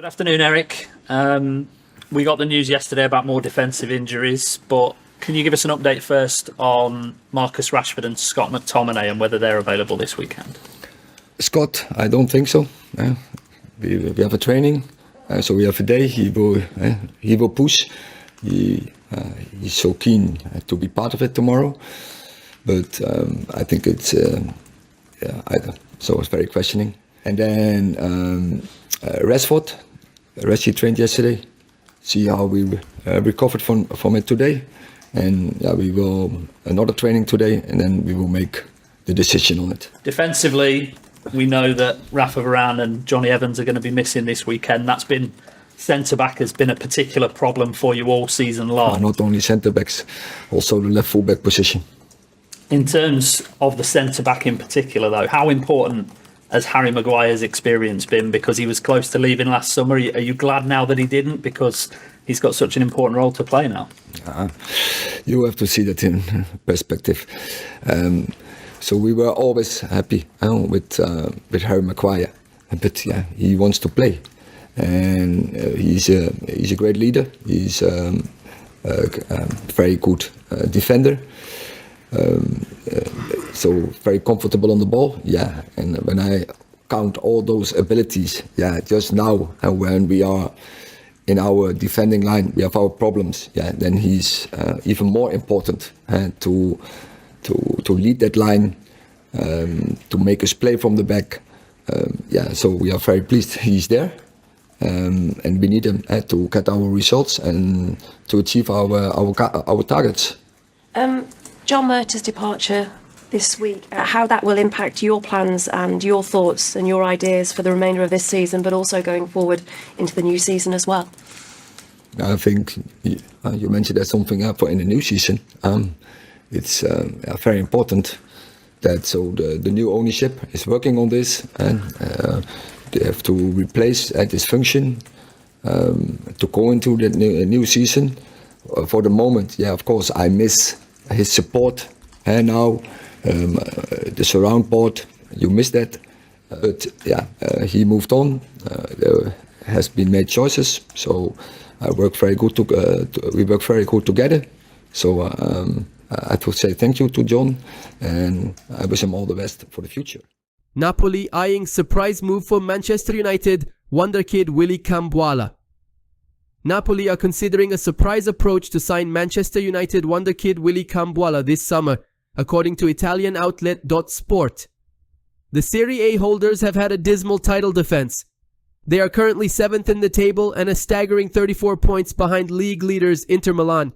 Good afternoon, Eric. We got the news yesterday about more defensive injuries, but can you give us an update first on Marcus Rashford and Scott McTominay and whether they're available this weekend? Scott, I don't think so. We have a training, so we have a day. He will push. He's so keen to be part of it tomorrow, but I think it's so it's very questioning. And then Rashford trained yesterday. See how we recovered from it today, and we will another training today, and then we will make the decision on it. Defensively, we know that Rafa Varane and Johnny Evans are going to be missing this weekend. That's been centre-back has been a particular problem for you all season long. Not only centre-backs, also the left full-back position. In terms of the centre-back in particular, though, how important has Harry Maguire's experience been? Because he was close to leaving last summer. Are you glad now that he didn't? Because he's got such an important role to play now. You have to see that in perspective. So we were always happy with Harry Maguire, but he wants to play, and he's a great leader. He's a very good defender. So very comfortable on the ball, and when I count all those abilities, just now when we are in our defending line, we have our problems, then he's even more important to lead that line, to make us play from the back, so we are very pleased he's there, and we need him to get our results and to achieve our targets. John Murtough's departure this week, how that will impact your plans and your thoughts and your ideas for the remainder of this season, but also going forward into the new season as well? I think you mentioned that something in the new season. It's very important that the new ownership is working on this, and they have to replace this function to go into the new season. For the moment, of course, I miss his support, and now the surround board, you miss that, but he moved on. There has been made choices, so we work very good together. So I would say thank you to John, and I wish him all the best for the future. Napoli eyeing surprise move for Manchester United wonderkid Willy Cambuala. Napoli are considering a surprise approach to sign Manchester United wonderkid Willy Cambuala this summer, according to Italian outlet Sport. The Serie A holders have had a dismal title defense. They are currently 7th in the table and a staggering 34 points behind league leaders Inter Milan.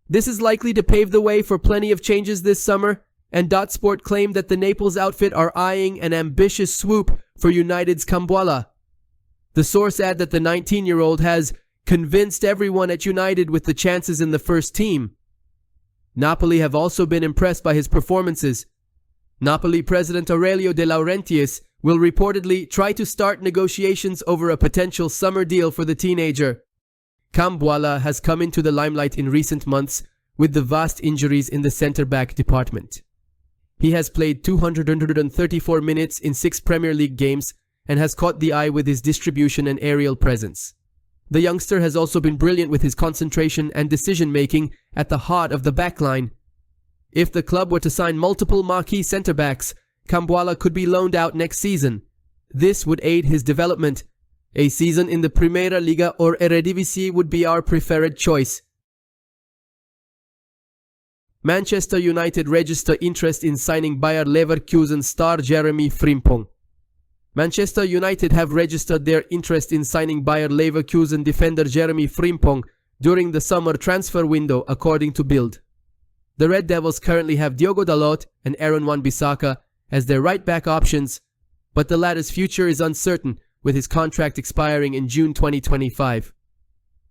This is likely to pave the way for plenty of changes this summer, and Sport claim that the Naples outfit are eyeing an ambitious swoop for United's Cambuala. The source add that the 19-year-old has convinced everyone at United with the chances in the first team. Napoli have also been impressed by his performances. Napoli president Aurelio De Laurentiis will reportedly try to start negotiations over a potential summer deal for the teenager. Cambuala has come into the limelight in recent months with the vast injuries in the centre-back department. He has played 234 minutes in 6 Premier League games and has caught the eye with his distribution and aerial presence. The youngster has also been brilliant with his concentration and decision-making at the heart of the backline. If the club were to sign multiple marquee centre-backs, Cambuala could be loaned out next season. This would aid his development. A season in the Primera Liga or Eredivisie would be our preferred choice. Manchester United register interest in signing Bayer Leverkusen star Jeremy Frimpong. Manchester United have registered their interest in signing Bayer Leverkusen defender Jeremy Frimpong during the summer transfer window, according to Bild. The Red Devils currently have Diogo Dalot and Aaron Wan-Bissaka as their right-back options, but the latter's future is uncertain with his contract expiring in June 2025.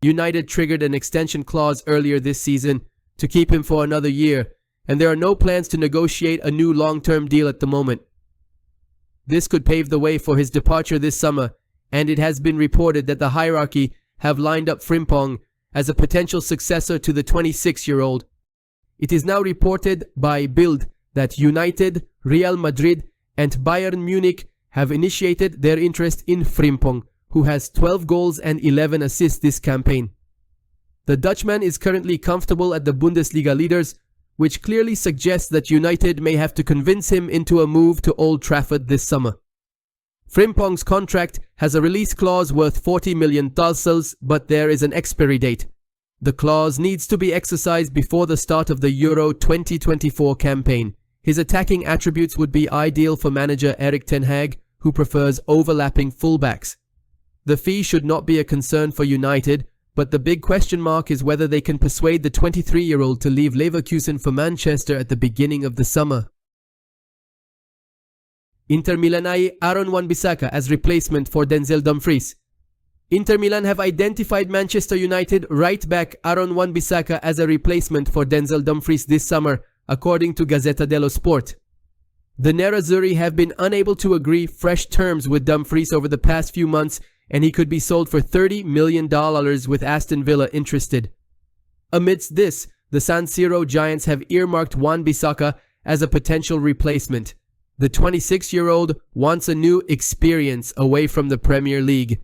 United triggered an extension clause earlier this season to keep him for another year, and there are no plans to negotiate a new long-term deal at the moment. This could pave the way for his departure this summer, and it has been reported that the hierarchy have lined up Frimpong as a potential successor to the 26-year-old. It is now reported by Bild that United, Real Madrid and Bayern Munich have initiated their interest in Frimpong, who has 12 goals and 11 assists this campaign. The Dutchman is currently comfortable at the Bundesliga leaders, which clearly suggests that United may have to convince him into a move to Old Trafford this summer. Frimpong's contract has a release clause worth 40 million ducats, but there is an expiry date. The clause needs to be exercised before the start of the Euro 2024 campaign. His attacking attributes would be ideal for manager Erik ten Hag, who prefers overlapping fullbacks. The fee should not be a concern for United, but the big question mark is whether they can persuade the 23-year-old to leave Leverkusen for Manchester at the beginning of the summer. Inter Milan eye Aaron Wan-Bissaka as replacement for Denzel Dumfries. Inter Milan have identified Manchester United right back Aaron Wan-Bissaka as a replacement for Denzel Dumfries this summer, according to Gazzetta dello Sport. The Nerazzurri have been unable to agree fresh terms with Dumfries over the past few months, and he could be sold for $30 million with Aston Villa interested. Amidst this, the San Siro Giants have earmarked Wan-Bissaka as a potential replacement. The 26-year-old wants a new experience away from the Premier League.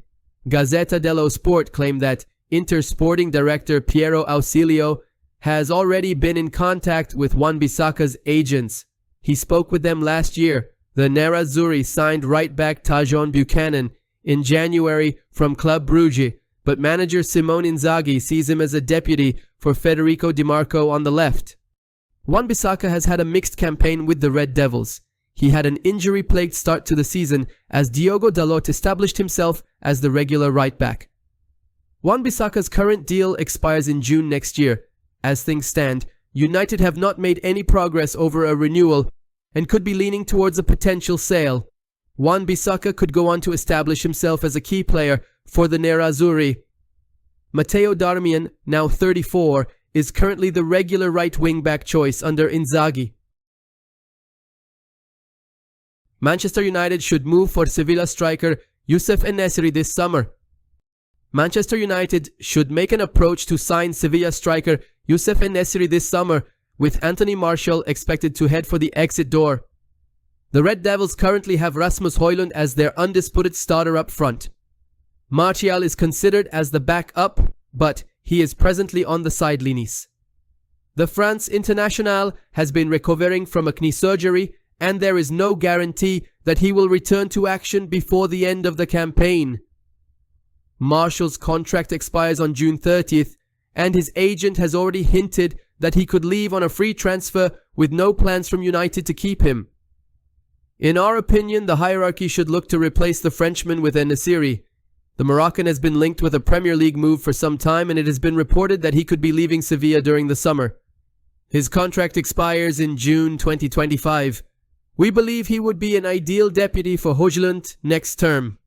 Gazzetta dello Sport claimed that Inter sporting director Piero Ausilio has already been in contact with Wan-Bissaka's agents. He spoke with them last year. The Nerazzurri signed right-back Tajon Buchanan in January from Club Brugge, but manager Simone Inzaghi sees him as a deputy for Federico Di Marco on the left. Wan-Bissaka has had a mixed campaign with the Red Devils. He had an injury-plagued start to the season as Diogo Dalot established himself as the regular right-back. Wan-Bissaka's current deal expires in June next year. As things stand, United have not made any progress over a renewal and could be leaning towards a potential sale. Wan-Bissaka could go on to establish himself as a key player for the Nerazzurri. Matteo Darmian, now 34, is currently the regular right wing-back choice under Inzaghi. Manchester United should move for Sevilla striker Youssef En-Nesyri this summer. Manchester United should make an approach to sign Sevilla striker Youssef En-Nesyri this summer, with Anthony Martial expected to head for the exit door. The Red Devils currently have Rasmus Højlund as their undisputed starter up front. Martial is considered as the backup, but he is presently on the sidelines. The France international has been recovering from a knee surgery, and there is no guarantee that he will return to action before the end of the campaign. Martial's contract expires on June 30th, and his agent has already hinted that he could leave on a free transfer with no plans from United to keep him. In our opinion, the hierarchy should look to replace the Frenchman with En-Nesyri. The Moroccan has been linked with a Premier League move for some time, and it has been reported that he could be leaving Sevilla during the summer. His contract expires in June 2025. We believe he would be an ideal deputy for Højlund next term.